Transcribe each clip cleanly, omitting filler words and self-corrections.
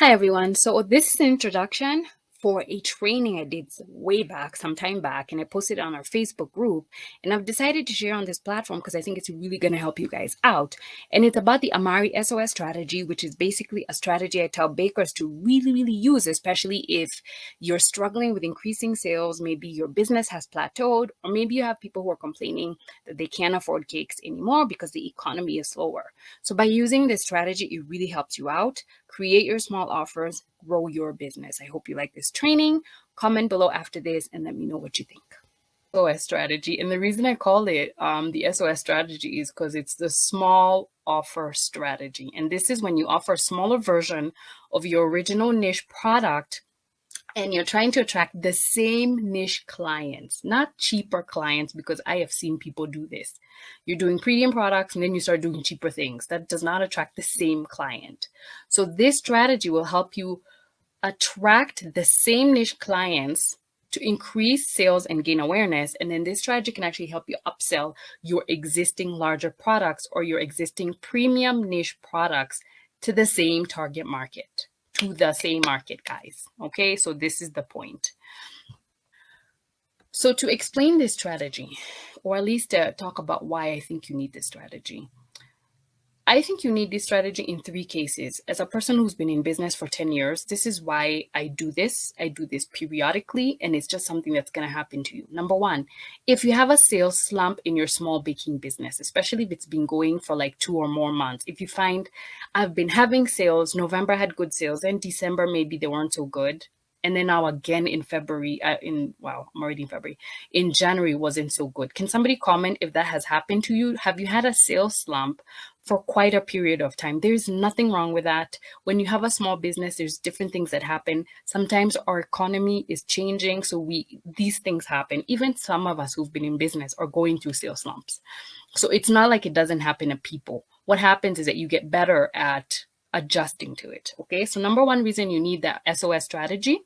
Hi everyone. So this is an introduction for a training I did way back, some time back, and I posted it on our Facebook group. And I've decided to share on this platform because I think it's really going to help you guys out. And it's about the Amari SOS strategy, which is basically a strategy I tell bakers to really use, especially if you're struggling with increasing sales. Maybe your business has plateaued, or maybe you have people who are complaining that they can't afford cakes anymore because the economy is slower. So by using this strategy, it really helps you out. Create your small offers, grow your business. I hope you like this training. Comment below after this and let me know what you think. SOS strategy. And the reason I call it the SOS strategy is because it's the small offer strategy. And this is when you offer a smaller version of your original niche product and you're trying to attract the same niche clients, not cheaper clients, because I have seen people do this. You're doing premium products and then you start doing cheaper things. That does not attract the same client. So this strategy will help you attract the same niche clients to increase sales and gain awareness. And then this strategy can actually help you upsell your existing larger products or your existing premium niche products to the same target market. To the same market, guys. Okay, so this is the point. So to explain this strategy, or at least talk about why I think you need this strategy, I think you need this strategy in three cases. As a person who's been in business for 10 years, this is why I do this. I do this periodically, and it's just something that's going to happen to you. Number one, if you have a sales slump in your small baking business, especially if it's been going for like 2 or more months, if you find I've been having sales, November had good sales, then December maybe they weren't so good. And then now again in February, I'm already in February. In January wasn't so good. Can somebody comment if that has happened to you? Have you had a sales slump for quite a period of time? There's nothing wrong with that. When you have a small business, there's different things that happen. Sometimes our economy is changing, so these things happen. Even some of us who've been in business are going through sales slumps. So it's not like it doesn't happen to people. What happens is that you get better at adjusting to it. Okay, so number one reason you need that SOS strategy,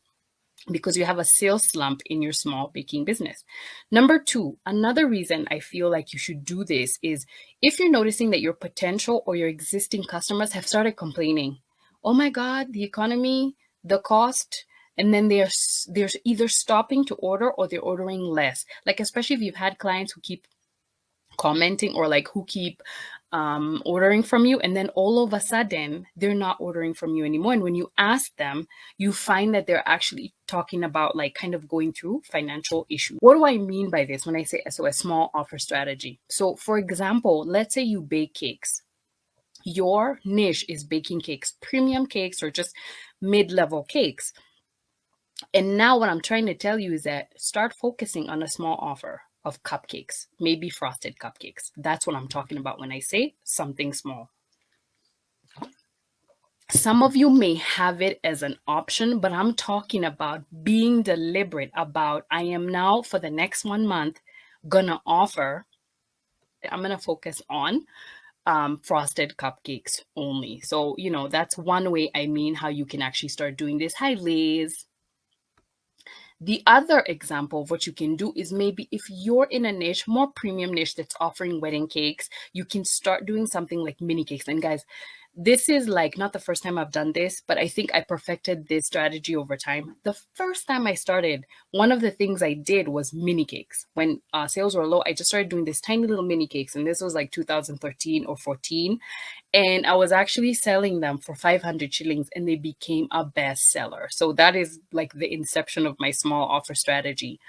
because you have a sales slump in your small baking business. Number two, another reason I feel like you should do this is if you're noticing that your potential or your existing customers have started complaining, oh my God, the economy, the cost, and then they're either stopping to order or they're ordering less. Like, especially if you've had clients who keep commenting or like who keep ordering from you, and then all of a sudden they're not ordering from you anymore. And when you ask them, you find that they're actually talking about like kind of going through financial issues. What do I mean by this when I say SOS, small offer strategy? So for example, let's say you bake cakes. Your niche is baking cakes, premium cakes or just mid-level cakes. And now what I'm trying to tell you is that start focusing on a small offer of cupcakes, maybe frosted cupcakes. That's what I'm talking about when I say something small. Some of you may have it as an option, but I'm talking about being deliberate about I am now for the next 1 month gonna offer, I'm gonna focus on frosted cupcakes only. So, that's one way I mean how you can actually start doing this. Hi, Liz. The other example of what you can do is maybe if you're in a niche, more premium niche that's offering wedding cakes, you can start doing something like mini cakes. And guys, this is like not the first time I've done this, but I think I perfected this strategy over time. The first time I started, one of the things I did was mini cakes. When sales were low, I just started doing this tiny little mini cakes. And this was like 2013 or 14. And I was actually selling them for 500 shillings and they became a bestseller. So that is like the inception of my small offer strategy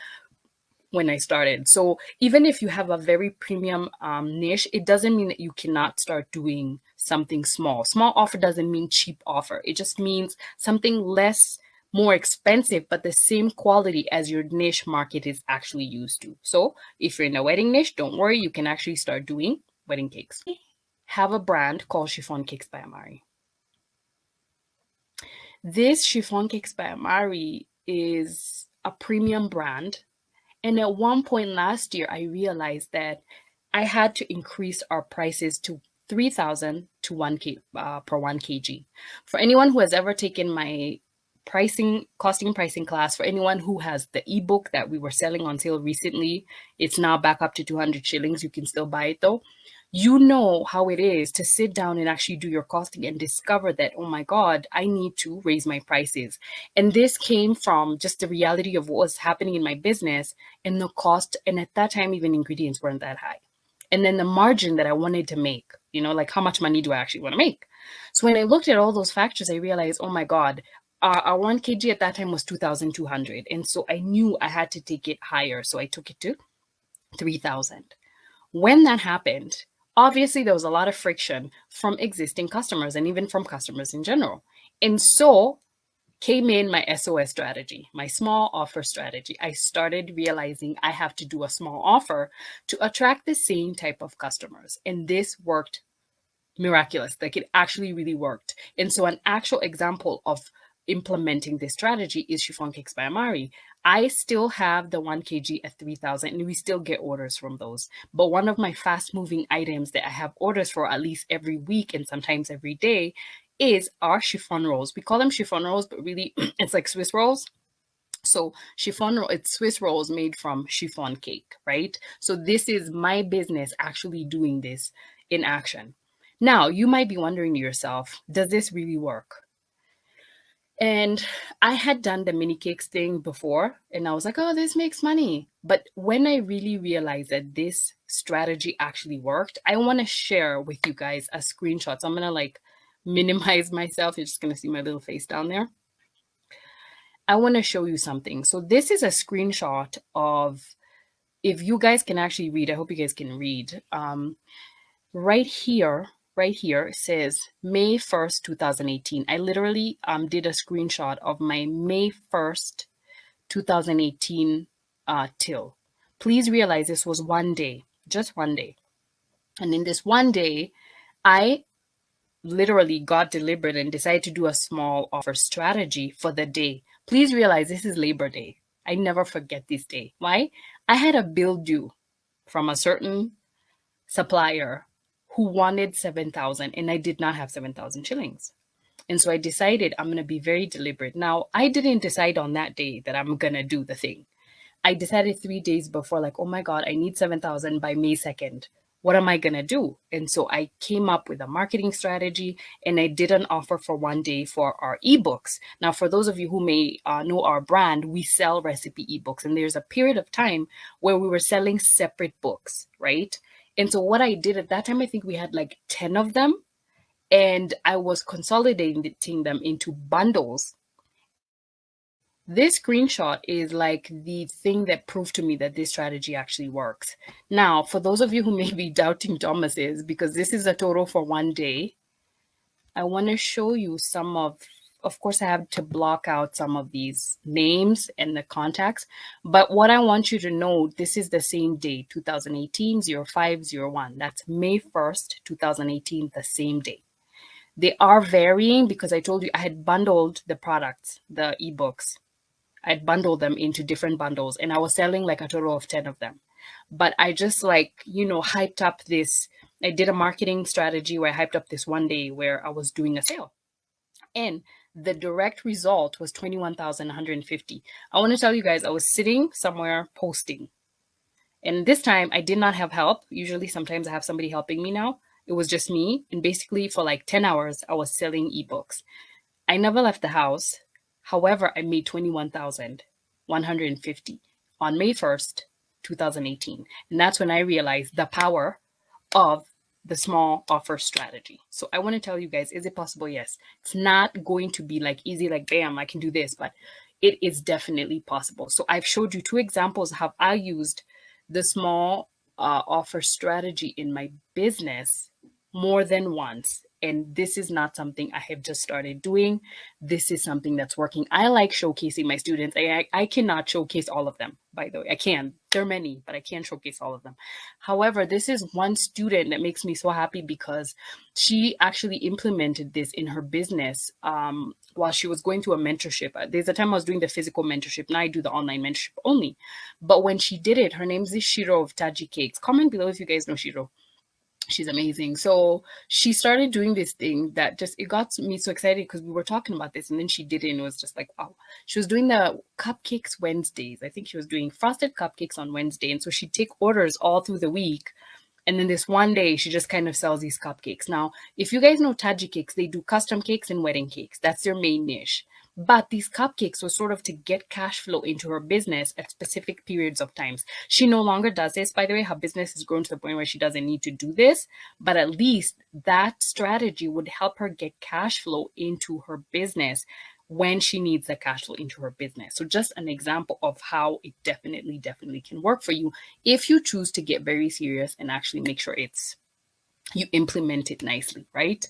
when I started. So even if you have a very premium niche, it doesn't mean that you cannot start doing something small. Small offer doesn't mean cheap offer. It just means something less, more expensive, but the same quality as your niche market is actually used to. So if you're in a wedding niche, don't worry, you can actually start doing wedding cakes. Have a brand called Chiffon Cakes by Amari. This Chiffon Cakes by Amari is a premium brand. And at one point last year, I realized that I had to increase our prices to 3,000 to 1K per 1 kg. For anyone who has ever taken my costing pricing class, for anyone who has the ebook that we were selling on sale recently, it's now back up to 200 shillings. You can still buy it though. you know how it is to sit down and actually do your costing and discover that, oh my God, I need to raise my prices. And this came from just the reality of what was happening in my business and the cost. And at that time, even ingredients weren't that high. And then the margin that I wanted to make, like how much money do I actually want to make? So when I looked at all those factors, I realized, oh my God, our 1 kg at that time was 2,200. And so I knew I had to take it higher. So I took it to 3,000. When that happened, obviously there was a lot of friction from existing customers and even from customers in general. And so came in my SOS strategy, my small offer strategy. I started realizing I have to do a small offer to attract the same type of customers. And this worked miraculous. Like it actually really worked. And so an actual example of implementing this strategy is chiffon cakes by Amari. I still have the 1 kg at 3,000 and we still get orders from those. But one of my fast moving items that I have orders for at least every week and sometimes every day is our chiffon rolls. We call them chiffon rolls, but really it's like Swiss rolls. So chiffon roll, it's Swiss rolls made from chiffon cake, right? So this is my business actually doing this in action. Now, you might be wondering to yourself, does this really work? And I had done the mini cakes thing before, and I was like, oh, this makes money. But when I really realized that this strategy actually worked, I want to share with you guys a screenshot. So I'm going to minimize myself. You're just going to see my little face down there. I want to show you something. So this is a screenshot of, if you guys can actually read, I hope you guys can read. Right here it says May 1st, 2018. I literally did a screenshot of my May 1st, 2018 till. Please realize this was one day, just one day. And in this one day, I literally got deliberate and decided to do a small offer strategy for the day. Please realize this is Labor Day. I never forget this day. Why? I had a bill due from a certain supplier who wanted 7,000 and I did not have 7,000 shillings. And so I decided I'm going to be very deliberate. Now, I didn't decide on that day that I'm going to do the thing. I decided 3 days before, like, oh my God, I need 7,000 by May 2nd. What am I going to do? And so I came up with a marketing strategy and I did an offer for one day for our ebooks. Now, for those of you who may know our brand, we sell recipe ebooks. And there's a period of time where we were selling separate books, right? And so what I did at that time, I think we had like 10 of them. And I was consolidating them into bundles. This screenshot is like the thing that proved to me that this strategy actually works. Now, for those of you who may be doubting Thomas's, because this is a total for one day, I want to show you some of course, I have to block out some of these names and the contacts. But what I want you to know, this is the same day, 2018, 0501. That's May 1st, 2018, the same day. They are varying because I told you I had bundled the products, the ebooks. I'd bundled them into different bundles and I was selling like a total of 10 of them. But I just hyped up this. I did a marketing strategy where I hyped up this one day where I was doing a sale. And the direct result was 21,150. I want to tell you guys, I was sitting somewhere posting. And this time I did not have help. Usually sometimes I have somebody helping me now. It was just me. And basically for like 10 hours, I was selling ebooks. I never left the house. However, I made 21,150 on May 1st, 2018. And that's when I realized the power of the small offer strategy. So I want to tell you guys, is it possible? Yes. It's not going to be like easy, like bam, I can do this, but it is definitely possible. So I've showed you 2 examples of how I used the small offer strategy in my business more than once. And this is not something I have just started doing. This is something that's working. I like showcasing my students. I cannot showcase all of them, by the way. I can. There are many, but I can't showcase all of them. However, this is one student that makes me so happy because she actually implemented this in her business while she was going through a mentorship. There's a time I was doing the physical mentorship. Now I do the online mentorship only. But when she did it, her name is Shiro of Taji Cakes. Comment below if you guys know Shiro. She's amazing. So she started doing this thing that just, it got me so excited because we were talking about this and then she did it and it was just like, wow. She was doing the cupcakes Wednesdays. I think she was doing frosted cupcakes on Wednesday. And so she'd take orders all through the week And then this one day, she just kind of sells these cupcakes. Now, if you guys know Taji Cakes, they do custom cakes and wedding cakes. That's their main niche. But these cupcakes were sort of to get cash flow into her business at specific periods of times. She no longer does this, by the way. Her business has grown to the point where she doesn't need to do this. But at least that strategy would help her get cash flow into her business when she needs the cash flow into her business. So just an example of how it definitely can work for you if you choose to get very serious and actually make sure you implement it nicely, right?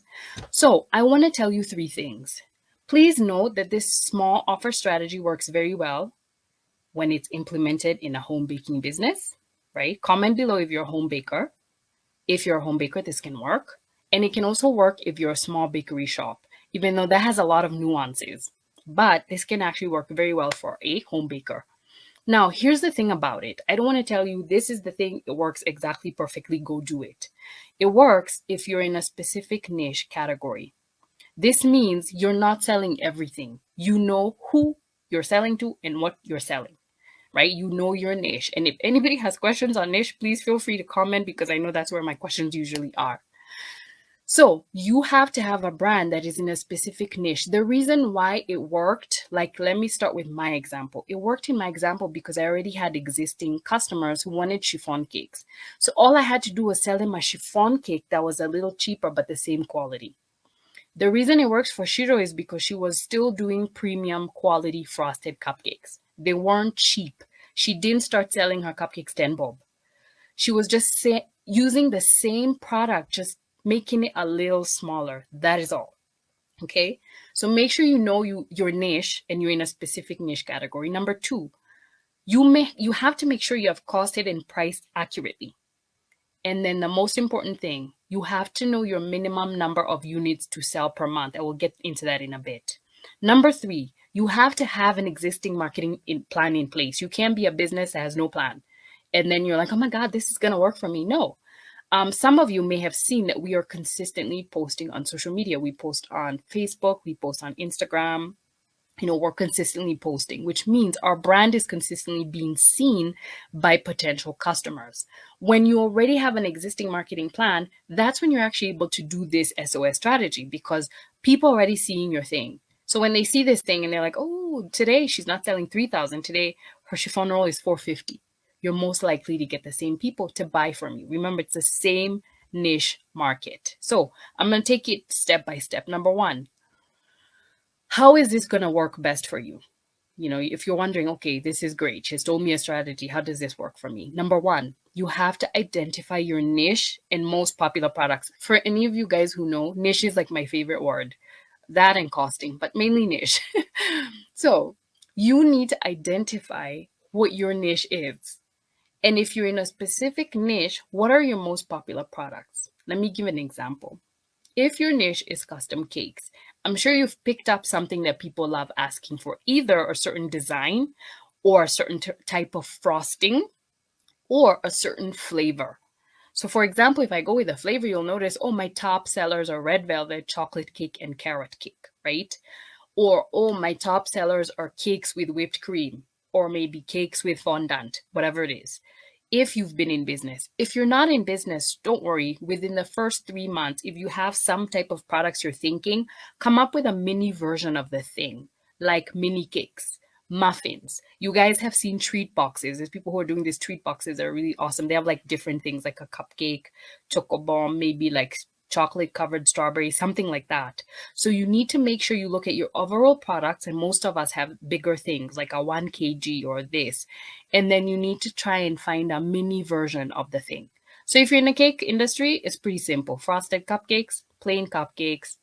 So I want to tell you 3 things. Please note that this small offer strategy works very well when it's implemented in a home baking business, right? Comment below if you're a home baker. If you're a home baker, this can work. And it can also work if you're a small bakery shop, even though that has a lot of nuances. But this can actually work very well for a home baker. Now, here's the thing about it. I don't want to tell you this is the thing, it works exactly perfectly, go do it. It works if you're in a specific niche category. This means you're not selling everything. You know who you're selling to and what you're selling, right? You know your niche. And if anybody has questions on niche, please feel free to comment because I know that's where my questions usually are. So you have to have a brand that is in a specific niche. The reason why it worked, like, let me start with my example. It worked in my example because I already had existing customers who wanted chiffon cakes. So all I had to do was sell them a chiffon cake that was a little cheaper, but the same quality. The reason it works for Shiro is because she was still doing premium quality frosted cupcakes. They weren't cheap. She didn't start selling her cupcakes 10 bob. She was just using the same product, just making it a little smaller. That is all. Okay. So make sure you know your niche and you're in a specific niche category. Number 2, you have to make sure you have costed and priced accurately. And then the most important thing, you have to know your minimum number of units to sell per month. I will get into that in a bit. Number 3, you have to have an existing marketing plan in place. You can't be a business that has no plan. And then you're like, oh my God, this is going to work for me. No. Some of you may have seen that we are consistently posting on social media. We post on Facebook, we post on Instagram. We're consistently posting, which means our brand is consistently being seen by potential customers. When you already have an existing marketing plan, that's when you're actually able to do this SOS strategy because people are already seeing your thing. So when they see this thing and they're like, oh, today she's not selling 3,000. Today her chiffon roll is 450. You're most likely to get the same people to buy from you. Remember, it's the same niche market. So I'm going to take it step by step. Number 1, how is this going to work best for you? If you're wondering, okay, this is great. She's told me a strategy. How does this work for me? Number 1, you have to identify your niche and most popular products. For any of you guys who know, niche is like my favorite word. That and costing, but mainly niche. So you need to identify what your niche is. And if you're in a specific niche, what are your most popular products? Let me give an example. If your niche is custom cakes, I'm sure you've picked up something that people love asking for, either a certain design or a certain type of frosting or a certain flavor. So for example, if I go with a flavor, you'll notice, oh, my top sellers are red velvet, chocolate cake, and carrot cake, right? Or, oh, my top sellers are cakes with whipped cream, or maybe cakes with fondant, whatever it is. If you've been in business. If you're not in business, don't worry. Within the first 3 months, if you have some type of products you're thinking, come up with a mini version of the thing, like mini cakes, muffins. You guys have seen treat boxes. There's people who are doing these treat boxes that are really awesome. They have like different things like a cupcake, choco bomb, maybe like chocolate covered strawberry, something like that. So you need to make sure you look at your overall products, and most of us have bigger things like a 1 kg or this. And then you need to try and find a mini version of the thing. So if you're in the cake industry, it's pretty simple. Frosted cupcakes, plain cupcakes,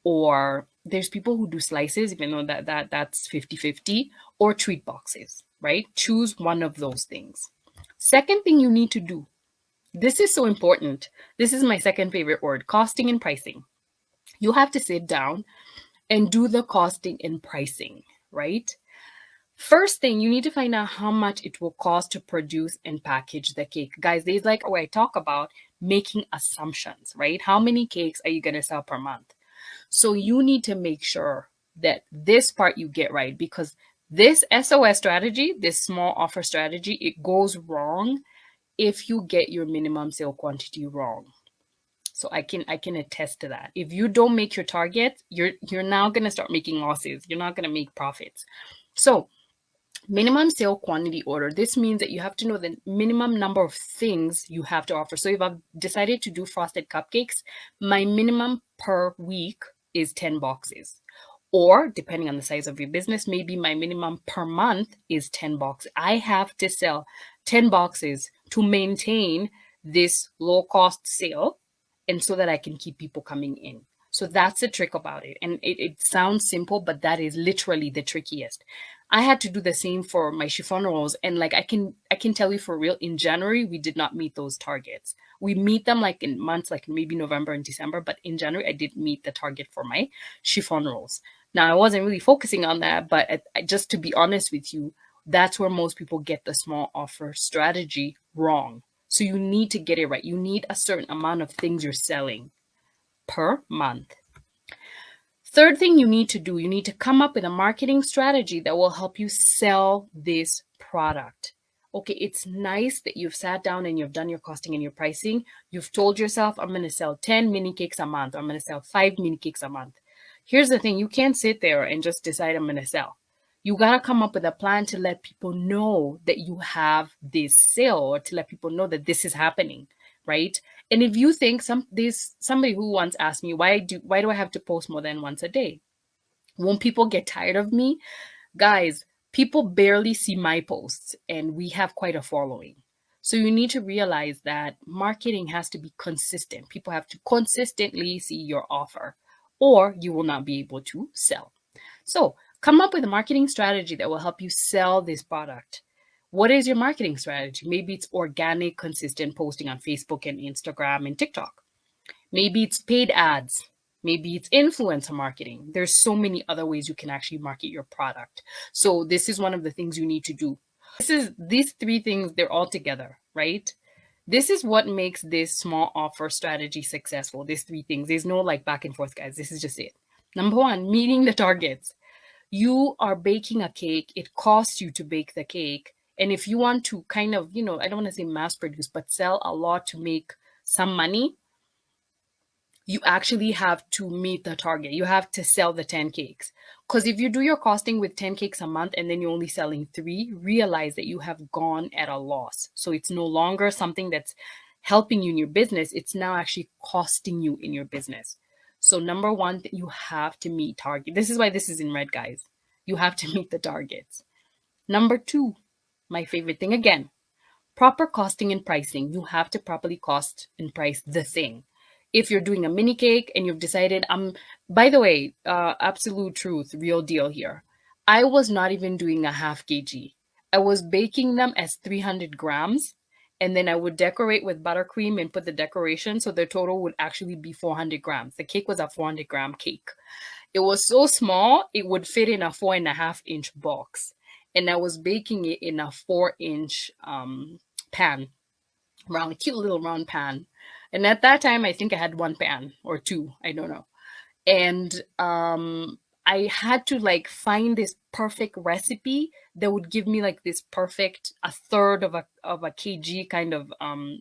or there's people who do slices, even though that's 50-50, or treat boxes, right? Choose one of those things. Second thing you need to do, this is so important. This is my second favorite word, costing and pricing. You have to sit down and do the costing and pricing, right? First thing, you need to find out how much it will cost to produce and package the cake. Guys, there's like where I talk about making assumptions, right? How many cakes are you going to sell per month? So you need to make sure that this part you get right, because this SOS strategy, this small offer strategy, it goes wrong if you get your minimum sale quantity wrong. So I can attest to that. If you don't make your target, you're now going to start making losses. You're not going to make profits. So minimum sale quantity order. This means that you have to know the minimum number of things you have to offer. So if I've decided to do frosted cupcakes, my minimum per week is 10 boxes. Or depending on the size of your business, maybe my minimum per month is 10 boxes. I have to sell 10 boxes to maintain this low cost sale and so that I can keep people coming in. So that's the trick about it. And it sounds simple, but that is literally the trickiest. I had to do the same for my chiffon rolls. And like I can tell you for real, in January, we did not meet those targets. We meet them like in months, like maybe November and December, but in January, I didn't meet the target for my chiffon rolls. Now, I wasn't really focusing on that, but just to be honest with you, that's where most people get the small offer strategy wrong. So you need to get it right. You need a certain amount of things you're selling per month. Third thing you need to do, you need to come up with a marketing strategy that will help you sell this product. Okay, it's nice that you've sat down and you've done your costing and your pricing. You've told yourself, I'm going to sell 10 mini cakes a month. Or I'm going to sell 5 mini cakes a month. Here's the thing, you can't sit there and just decide I'm going to sell. You got to come up with a plan to let people know that you have this sale, or to let people know that this is happening, right? And if you think somebody who once asked me, why do I have to post more than once a day? Won't people get tired of me? Guys, people barely see my posts and we have quite a following. So you need to realize that marketing has to be consistent. People have to consistently see your offer, or you will not be able to sell. So come up with a marketing strategy that will help you sell this product. What is your marketing strategy? Maybe it's organic, consistent posting on Facebook and Instagram and TikTok. Maybe it's paid ads. Maybe it's influencer marketing. There's so many other ways you can actually market your product. So this is one of the things you need to do. These three things, they're all together, right? This is what makes this small offer strategy successful. These three things. There's no like back and forth, guys. This is just it. Number one, meeting the targets. You are baking a cake. It costs you to bake the cake. And if you want to kind of, I don't want to say mass produce, but sell a lot to make some money, you actually have to meet the target. You have to sell the 10 cakes. Because if you do your costing with 10 cakes a month and then you're only selling 3, realize that you have gone at a loss. So it's no longer something that's helping you in your business. It's now actually costing you in your business. So number one, you have to meet target. This is why this is in red, guys. You have to meet the targets. Number 2, my favorite thing again, proper costing and pricing. You have to properly cost and price the thing. If you're doing a mini cake and you've decided, by the way, absolute truth, real deal here. I was not even doing a half kg. I was baking them as 300 grams. And then I would decorate with buttercream and put the decoration. So the total would actually be 400 grams. The cake was a 400 gram cake. It was so small, it would fit in a 4.5-inch box. And I was baking it in a 4-inch pan, cute little round pan. And at that time, I think I had 1 pan or 2, I don't know. And I had to like find this perfect recipe that would give me like this perfect, a third of a kg kind of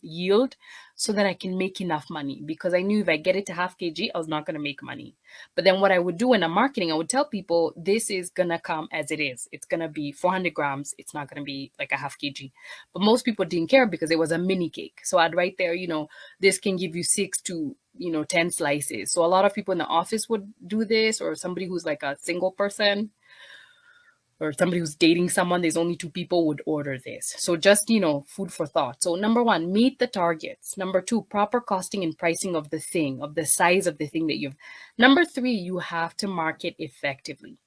yield, so that I can make enough money. Because I knew if I get it to half kg, I was not going to make money. But then what I would do in the marketing, I would tell people, this is going to come as it is. It's going to be 400 grams. It's not going to be like a half kg. But most people didn't care because it was a mini cake. So I'd write there, this can give you 6 to 10 slices. So a lot of people in the office would do this, or somebody who's like a single person, or somebody who's dating someone, there's only 2 people, would order this. So just, food for thought. So number 1, meet the targets. Number 2, proper costing and pricing of the thing, of the size of the thing that you've. Number 3, you have to market effectively.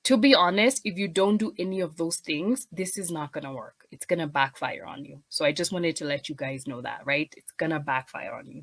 To be honest, if you don't do any of those things, this is not going to work. It's going to backfire on you. So I just wanted to let you guys know that, right? It's going to backfire on you.